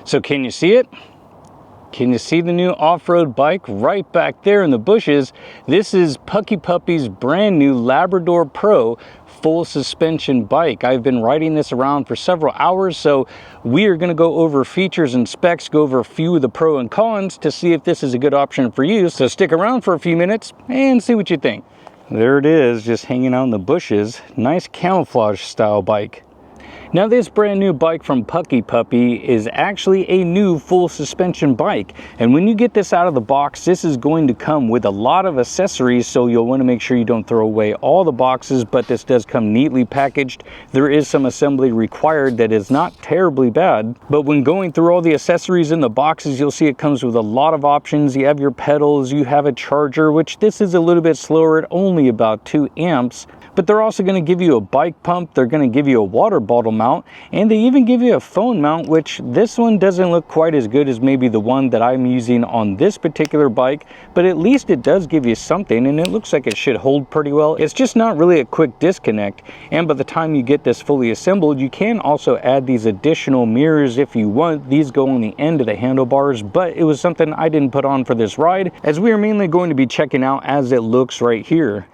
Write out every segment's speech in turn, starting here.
So can you see it? Can you see the new off-road bike right back there in the bushes? This is PuckiPuppy's brand new Labrador Pro full suspension bike. I've been riding this around for several hours, so we are going to go over features and specs, go over a few of the pros and cons to see if this is a good option for you. So stick around for a few minutes and see what you think. There it is, just hanging out in the bushes. Nice camouflage style bike. Now this brand new bike from PuckiPuppy is actually a new full suspension bike, and when you get this out of the box, this is going to come with a lot of accessories, so you'll want to make sure you don't throw away all the boxes, but this does come neatly packaged. There is some assembly required that is not terribly bad, but when going through all the accessories in the boxes, you'll see it comes with a lot of options. You have your pedals, you have a charger, which this is a little bit slower at only about 2 amps. But they're also going to give you a bike pump, they're going to give you a water bottle mount, and they even give you a phone mount, which this one doesn't look quite as good as maybe the one that I'm using on this particular bike, but at least it does give you something, and it looks like it should hold pretty well. It's just not really a quick disconnect, and by the time you get this fully assembled, you can also add these additional mirrors if you want. These go on the end of the handlebars, but it was something I didn't put on for this ride, as we are mainly going to be checking out as it looks right here.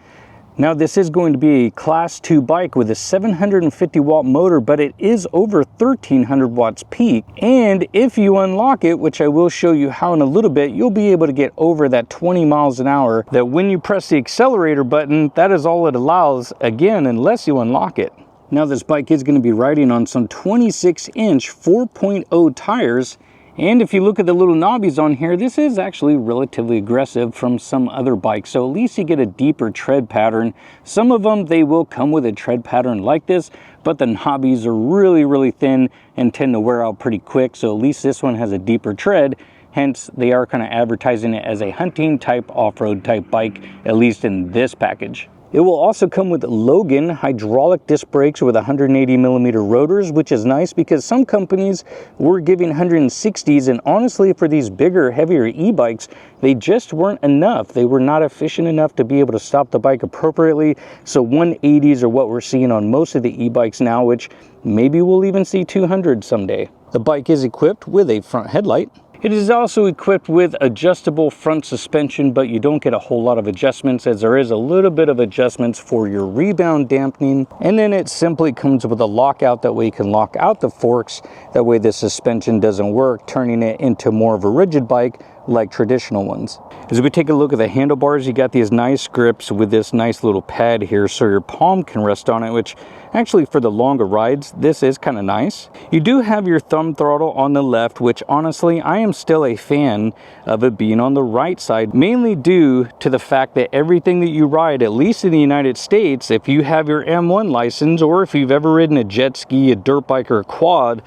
Now this is going to be a class 2 bike with a 750 watt motor, but it is over 1300 watts peak. And if you unlock it, which I will show you how in a little bit, you'll be able to get over that 20 miles an hour, that when you press the accelerator button, that is all it allows, again, unless you unlock it. Now this bike is going to be riding on some 26-inch 4.0 tires. And if you look at the little knobbies on here, this is actually relatively aggressive from some other bikes, so at least you get a deeper tread pattern. Some of them, they will come with a tread pattern like this, but the knobbies are really thin and tend to wear out pretty quick, so at least this one has a deeper tread. Hence, they are kind of advertising it as a hunting type, off-road type bike, at least in this package. It will also come with Logan hydraulic disc brakes with 180mm rotors, which is nice because some companies were giving 160s, and honestly for these bigger, heavier e-bikes, they just weren't enough. They were not efficient enough to be able to stop the bike appropriately. So 180s are what we're seeing on most of the e-bikes now, which maybe we'll even see 200 someday. The bike is equipped with a front headlight. It is also equipped with adjustable front suspension, but you don't get a whole lot of adjustments, as there is a little bit of adjustments for your rebound dampening. And then it simply comes with a lockout, that way you can lock out the forks. That way the suspension doesn't work, turning it into more of a rigid bike like traditional ones. As we take a look at the handlebars, you got these nice grips with this nice little pad here so your palm can rest on it, which actually for the longer rides, this is kind of nice. You do have your thumb throttle on the left, which honestly, I am still a fan of it being on the right side, mainly due to the fact that everything that you ride, at least in the United States, if you have your M1 license, or if you've ever ridden a jet ski, a dirt bike, or a quad,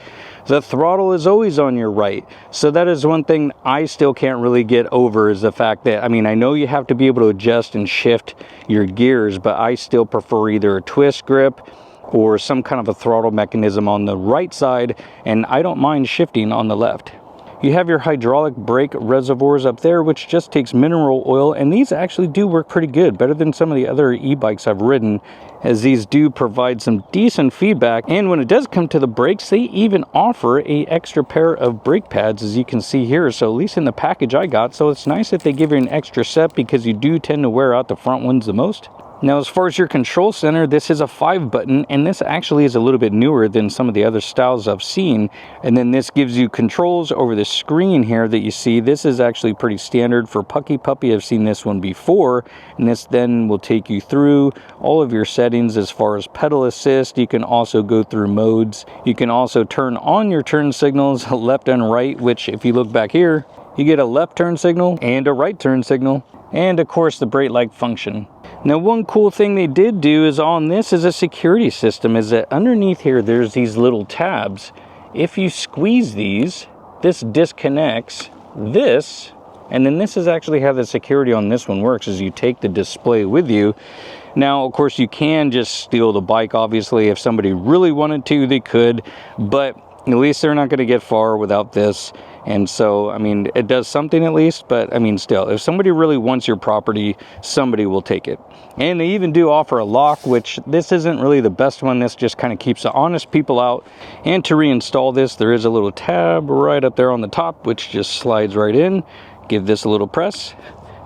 the throttle is always on your right. So that is one thing I still can't really get over, is the fact that, I mean, I know you have to be able to adjust and shift your gears, but I still prefer either a twist grip or some kind of a throttle mechanism on the right side, and I don't mind shifting on the left. You have your hydraulic brake reservoirs up there, which just takes mineral oil, and these actually do work pretty good, better than some of the other e-bikes I've ridden, as these do provide some decent feedback. And when it does come to the brakes, they even offer a extra pair of brake pads, as you can see here. So at least in the package I got, so it's nice that they give you an extra set, because you do tend to wear out the front ones the most. Now, as far as your control center, this is a 5-button, and this actually is a little bit newer than some of the other styles I've seen. And then this gives you controls over the screen here that you see. This is actually pretty standard for PuckiPuppy. I've seen this one before, and this then will take you through all of your settings as far as pedal assist. You can also go through modes. You can also turn on your turn signals left and right, which if you look back here, you get a left turn signal and a right turn signal, and of course the brake light function. Now, one cool thing they did do is on this is a security system, is that underneath here there's these little tabs. If you squeeze these, this disconnects this, and then this is actually how the security on this one works, is you take the display with you. Now, of course, you can just steal the bike. Obviously, if somebody really wanted to, they could, but at least they're not going to get far without this. And so, I mean, it does something at least, but I mean, still, if somebody really wants your property, somebody will take it. And they even do offer a lock, which this isn't really the best one. This just kind of keeps the honest people out. And to reinstall this, there is a little tab right up there on the top, which just slides right in. Give this a little press,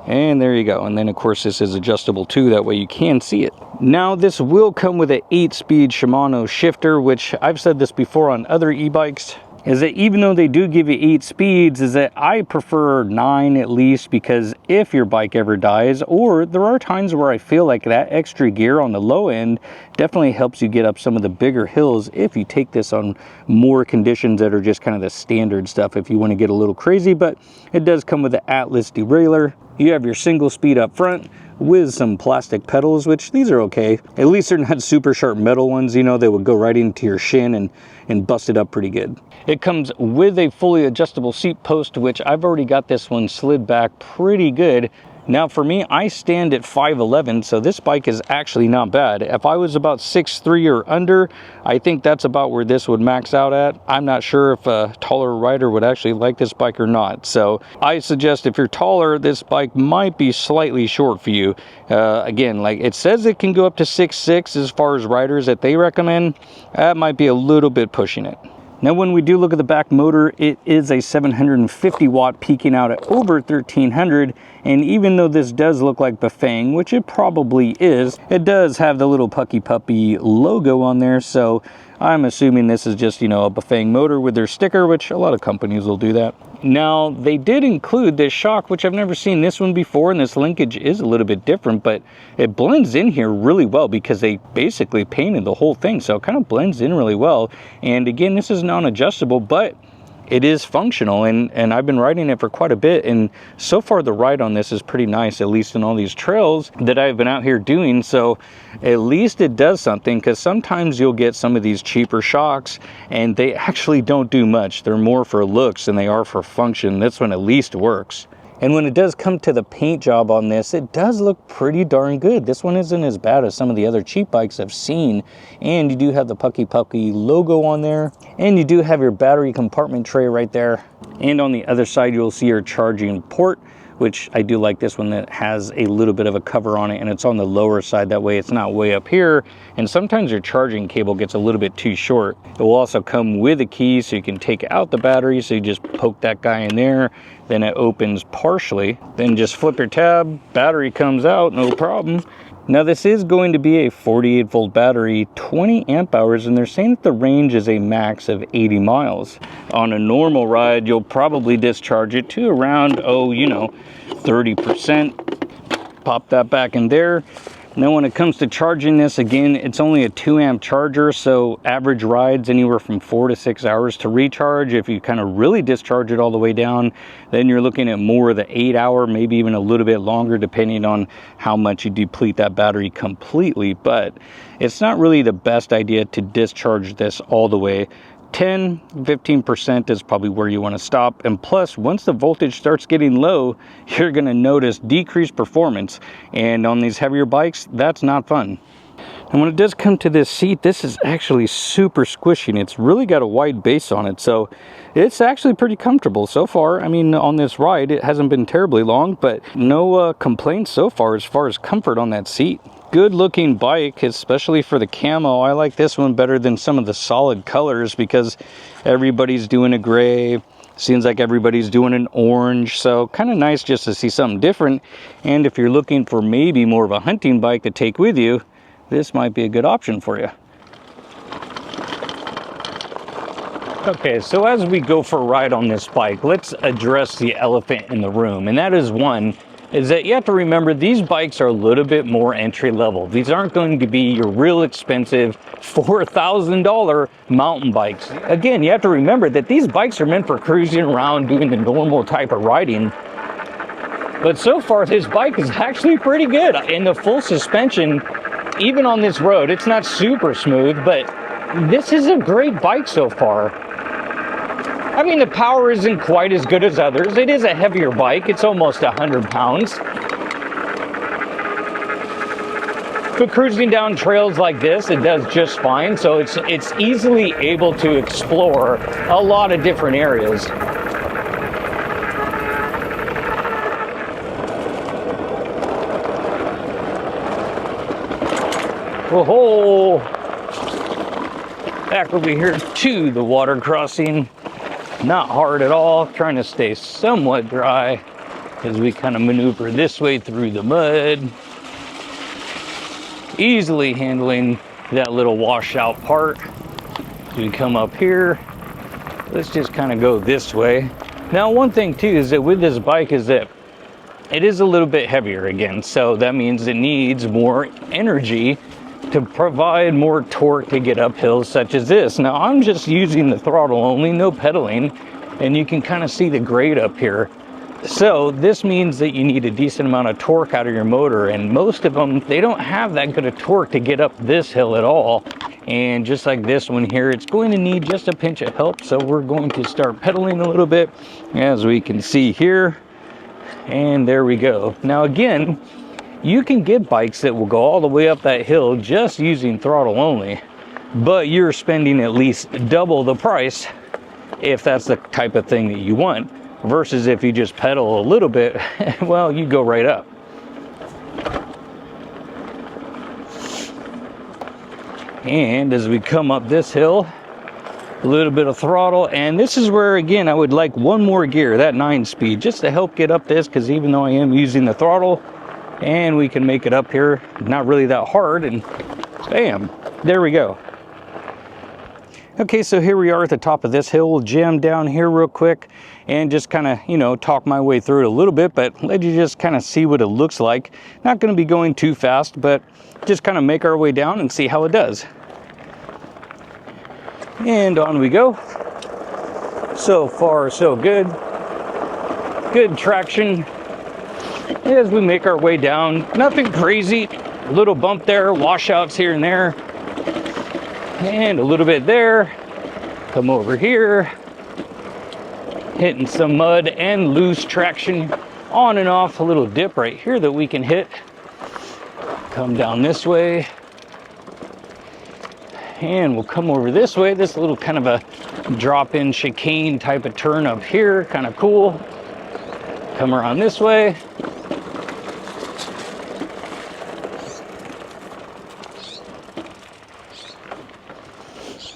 and there you go. And then of course this is adjustable too, that way you can see it. Now this will come with an 8-speed Shimano shifter, which I've said this before on other e-bikes, is that even though they do give you 8 speeds, is that I prefer 9 at least, because if your bike ever dies, or there are times where I feel like that extra gear on the low end definitely helps you get up some of the bigger hills if you take this on more conditions that are just kind of the standard stuff if you want to get a little crazy. But it does come with the Atlas derailleur. You have your single speed up front with some plastic pedals, which these are okay. At least they're not super sharp metal ones, you know, they would go right into your shin and bust it up pretty good. It comes with a fully adjustable seat post, which I've already got this one slid back pretty good. Now for me, I stand at 5'11", so this bike is actually not bad. If I was about 6'3" or under, I think that's about where this would max out at. I'm not sure if a taller rider would actually like this bike or not. So I suggest if you're taller, this bike might be slightly short for you. Again, like it says it can go up to 6'6" as far as riders that they recommend. That might be a little bit pushing it. Now when we do look at the back motor, it is a 750 watt peaking out at over 1300, and even though this does look like Bafang, which it probably is, it does have the little PuckiPuppy logo on there, so I'm assuming this is just, you know, a Bafang motor with their sticker, which a lot of companies will do that. Now they did include this shock, which I've never seen this one before, and this linkage is a little bit different, but it blends in here really well because they basically painted the whole thing, so it kind of blends in really well. And again, this is non-adjustable, but it is functional, and I've been riding it for quite a bit, and so far the ride on this is pretty nice, at least in all these trails that I've been out here doing. So at least it does something, because sometimes you'll get some of these cheaper shocks and they actually don't do much. They're more for looks than they are for function. This one at least works. And when it does come to the paint job on this, it does look pretty darn good. This one isn't as bad as some of the other cheap bikes I've seen. And you do have the PuckiPuppy logo on there. And you do have your battery compartment tray right there. And on the other side, you'll see your charging port, which I do like this one that has a little bit of a cover on it, and it's on the lower side. That way it's not way up here. And sometimes your charging cable gets a little bit too short. It will also come with a key, so you can take out the battery. So you just poke that guy in there, then it opens partially. Then just flip your tab, battery comes out, no problem. Now this is going to be a 48 volt battery, 20 amp hours, and they're saying that the range is a max of 80 miles. On a normal ride, you'll probably discharge it to around, 30%. Pop that back in there. Now when it comes to charging this, again, it's only a 2 amp charger, so average rides anywhere from 4 to 6 hours to recharge. If you kind of really discharge it all the way down, then you're looking at more of the 8 hour, maybe even a little bit longer, depending on how much you deplete that battery completely. But it's not really the best idea to discharge this all the way. 10-15% is probably where you want to stop. And plus, once the voltage starts getting low, you're going to notice decreased performance, and on these heavier bikes, that's not fun. And when it does come to this seat, this is actually super squishy, and it's really got a wide base on it, so it's actually pretty comfortable so far. I mean, on this ride, it hasn't been terribly long, but no complaints so far as comfort on that seat. Good looking bike, especially for the camo. I like this one better than some of the solid colors because everybody's doing a gray. Seems like everybody's doing an orange, so kind of nice just to see something different. And if you're looking for maybe more of a hunting bike to take with you, this might be a good option for you. Okay, so as we go for a ride on this bike, let's address the elephant in the room, and that is that you have to remember these bikes are a little bit more entry level. These aren't going to be your real expensive $4,000 mountain bikes. Again, you have to remember that these bikes are meant for cruising around doing the normal type of riding. But so far, this bike is actually pretty good. In the full suspension, even on this road, it's not super smooth, but this is a great bike so far. I mean, the power isn't quite as good as others. It is a heavier bike. It's almost 100 pounds. But cruising down trails like this, it does just fine. So it's easily able to explore a lot of different areas. Whoa! Back over here to the water crossing. Not hard at all, trying to stay somewhat dry as we kind of maneuver this way through the mud. Easily handling that little washout part. We come up here. Let's just kind of go this way. Now, one thing too is that with this bike is that it is a little bit heavier again, so that means it needs more energy to provide more torque to get up hills such as this. Now, I'm just using the throttle only, no pedaling, and you can kind of see the grade up here. So this means that you need a decent amount of torque out of your motor, and most of them, they don't have that good of torque to get up this hill at all. And just like this one here, it's going to need just a pinch of help. So we're going to start pedaling a little bit, as we can see here. And there we go. Now again, you can get bikes that will go all the way up that hill just using throttle only, but you're spending at least double the price if that's the type of thing that you want, versus if you just pedal a little bit, well, you go right up. And as we come up this hill, a little bit of throttle, and this is where again I would like one more gear, that 9-speed, just to help get up this, because even though I am using the throttle, and we can make it up here not really that hard, and bam, there we go. Okay, so here we are at the top of this hill. We'll jam down here real quick and just kind of, you know, talk my way through it a little bit, but let you just kind of see what it looks like. Not going to be going too fast, but just kind of make our way down and see how it does. And on we go. So far, so good. Good traction as we make our way down. Nothing crazy. A little bump there, washouts here and there. And a little bit there. Come over here. Hitting some mud and loose traction on and off. A little dip right here that we can hit. Come down this way. And we'll come over this way. This little kind of a drop-in chicane type of turn up here. Kind of cool. Come around this way.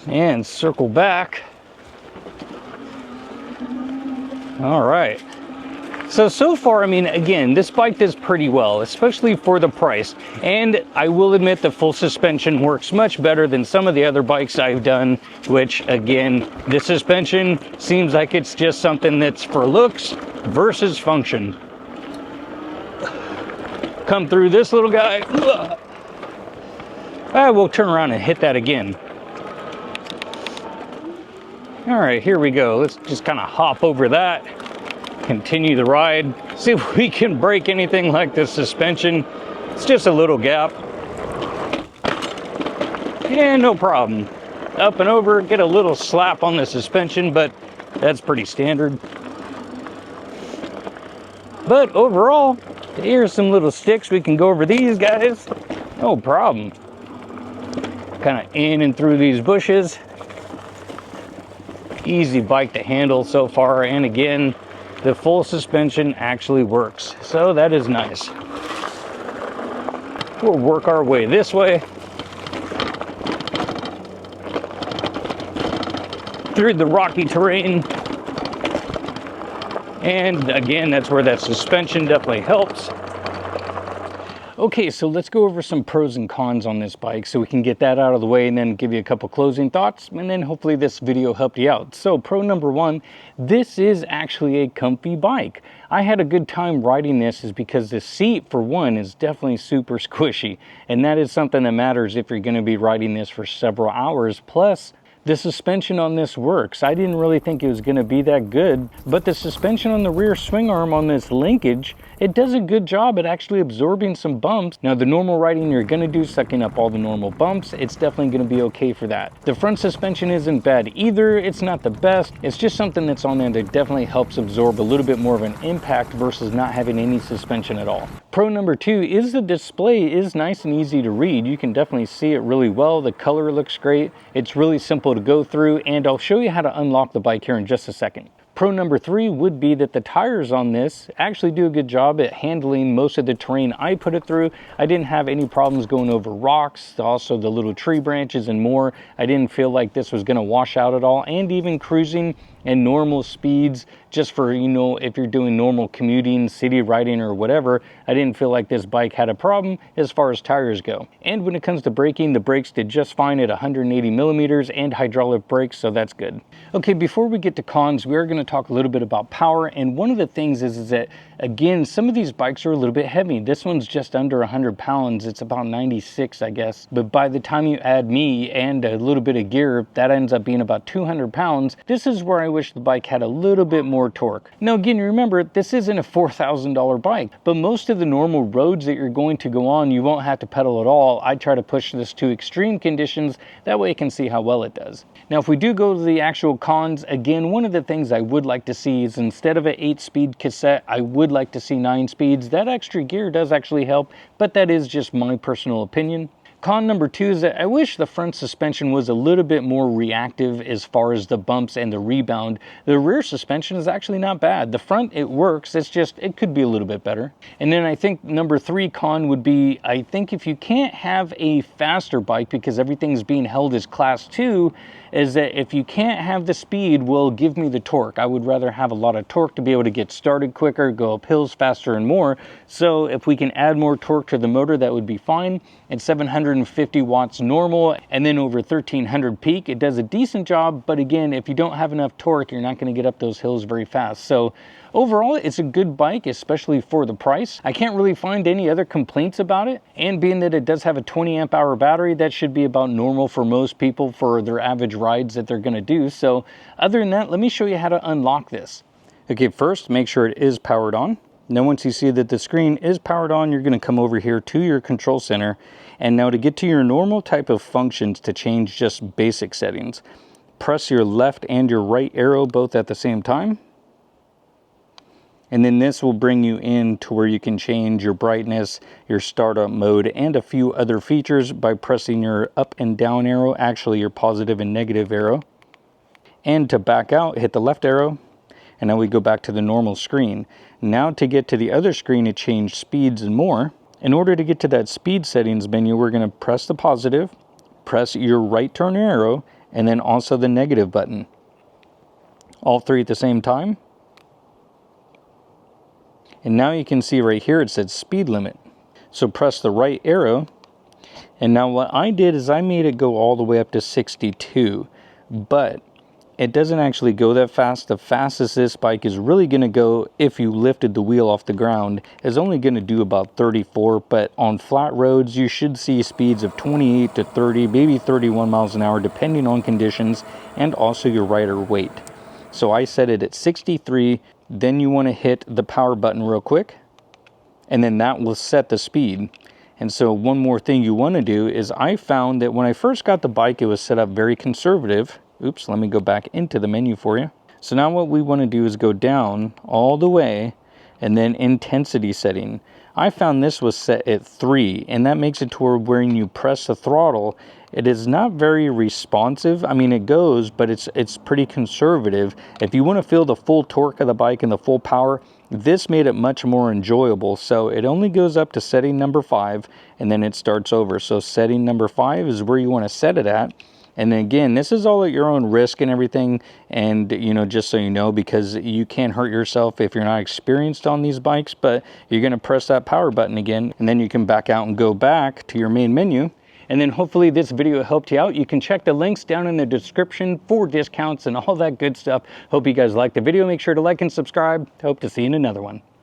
And circle back. All right. So far, I mean, again, this bike does pretty well, especially for the price. And I will admit the full suspension works much better than some of the other bikes I've done, which again, the suspension seems like it's just something that's for looks versus function. Come through this little guy. We'll turn around and hit that again. All right, here we go. Let's just kind of hop over that. Continue the ride, see if we can break anything like this suspension. It's just a little gap. And no problem. Up and over, get a little slap on the suspension, but that's pretty standard. But overall, here's some little sticks. We can go over these guys. No problem. Kind of in and through these bushes. Easy bike to handle so far, and again, the full suspension actually works, so that is nice. We'll work our way this way through the rocky terrain, and again, that's where that suspension definitely helps. Okay, so let's go over some pros and cons on this bike so we can get that out of the way and then give you a couple closing thoughts, and then hopefully this video helped you out. So pro number one, this is actually a comfy bike. I had a good time riding this is because the seat, for one, is definitely super squishy, and that is something that matters if you're going to be riding this for several hours. Plus, the suspension on this works. I didn't really think it was going to be that good, but the suspension on the rear swing arm on this linkage, it does a good job at actually absorbing some bumps. Now, the normal riding you're going to do, sucking up all the normal bumps, it's definitely going to be okay for that. The front suspension isn't bad either. It's not the best. It's just something that's on there that definitely helps absorb a little bit more of an impact versus not having any suspension at all. Pro number two is the display is nice and easy to read. You can definitely see it really well. The color looks great. It's really simple to go through, and I'll show you how to unlock the bike here in just a second. Pro number 3 would be that the tires on this actually do a good job at handling most of the terrain I put it through. I didn't have any problems going over rocks, also the little tree branches and more. I didn't feel like this was going to wash out at all, and even cruising and normal speeds, just for, you know, if you're doing normal commuting, city riding or whatever, I didn't feel like this bike had a problem as far as tires go. And when it comes to braking, the brakes did just fine at 180 millimeters and hydraulic brakes, so that's good. Okay, before we get to cons, we are going to talk a little bit about power, and one of the things is that, again, some of these bikes are a little bit heavy. This one's just under 100 pounds. It's about 96, I guess. But by the time you add me and a little bit of gear, that ends up being about 200 pounds. This is where I wish the bike had a little bit more torque. Now, again, remember, this isn't a $4,000 bike, but most of the normal roads that you're going to go on, you won't have to pedal at all. I try to push this to extreme conditions. That way I can see how well it does. Now, if we do go to the actual cons, again, one of the things I would like to see is instead of an 8-speed cassette, I would like to see 9 speeds. That extra gear does actually help, but that is just my personal opinion. Con number 2 is that I wish the front suspension was a little bit more reactive as far as the bumps and the rebound. The rear suspension is actually not bad. The front, it works. It's just, it could be a little bit better. And then I think number 3 con would be, I think if you can't have a faster bike because everything's being held as class 2, is that if you can't have the speed, well, give me the torque. I would rather have a lot of torque to be able to get started quicker, go up hills faster and more. So if we can add more torque to the motor, that would be fine. It's 750 watts normal, and then over 1300 peak. It does a decent job, but again, if you don't have enough torque, you're not going to get up those hills very fast. So overall, it's a good bike, especially for the price. I can't really find any other complaints about it. And being that it does have a 20 amp hour battery, that should be about normal for most people for their average rides that they're going to do. So other than that, let me show you how to unlock this. Okay, first, make sure it is powered on. Now, once you see that the screen is powered on, you're going to come over here to your control center. And now to get to your normal type of functions to change just basic settings, press your left and your right arrow both at the same time. And then this will bring you in to where you can change your brightness, your startup mode, and a few other features by pressing your up and down arrow, actually your positive and negative arrow. And to back out, hit the left arrow, and now we go back to the normal screen. Now to get to the other screen to change speeds and more, in order to get to that speed settings menu, we're going to press the positive, press your right turn arrow, and then also the negative button. All three at the same time. And now you can see right here it says speed limit. So press the right arrow. And now what I did is I made it go all the way up to 62. But it doesn't actually go that fast. The fastest this bike is really going to go, if you lifted the wheel off the ground, is only going to do about 34. But on flat roads, you should see speeds of 28 to 30, maybe 31 miles an hour, depending on conditions and also your rider weight. So I set it at 63. Then you want to hit the power button real quick, and then that will set the speed. And so one more thing you want to do is, I found that when I first got the bike, it was set up very conservative. Oops, let me go back into the menu for you. So now what we want to do is go down all the way, and then intensity setting. I found this was set at 3, and that makes it to where when you press the throttle, it is not very responsive. I mean, it goes, but it's pretty conservative. If you want to feel the full torque of the bike and the full power, this made it much more enjoyable. So it only goes up to setting number 5, and then it starts over. So setting number 5 is where you want to set it at. And then again, this is all at your own risk and everything. And, you know, just so you know, because you can't hurt yourself if you're not experienced on these bikes, but you're going to press that power button again, and then you can back out and go back to your main menu. And then hopefully this video helped you out. You can check the links down in the description for discounts and all that good stuff. Hope you guys liked the video. Make sure to like and subscribe. Hope to see you in another one.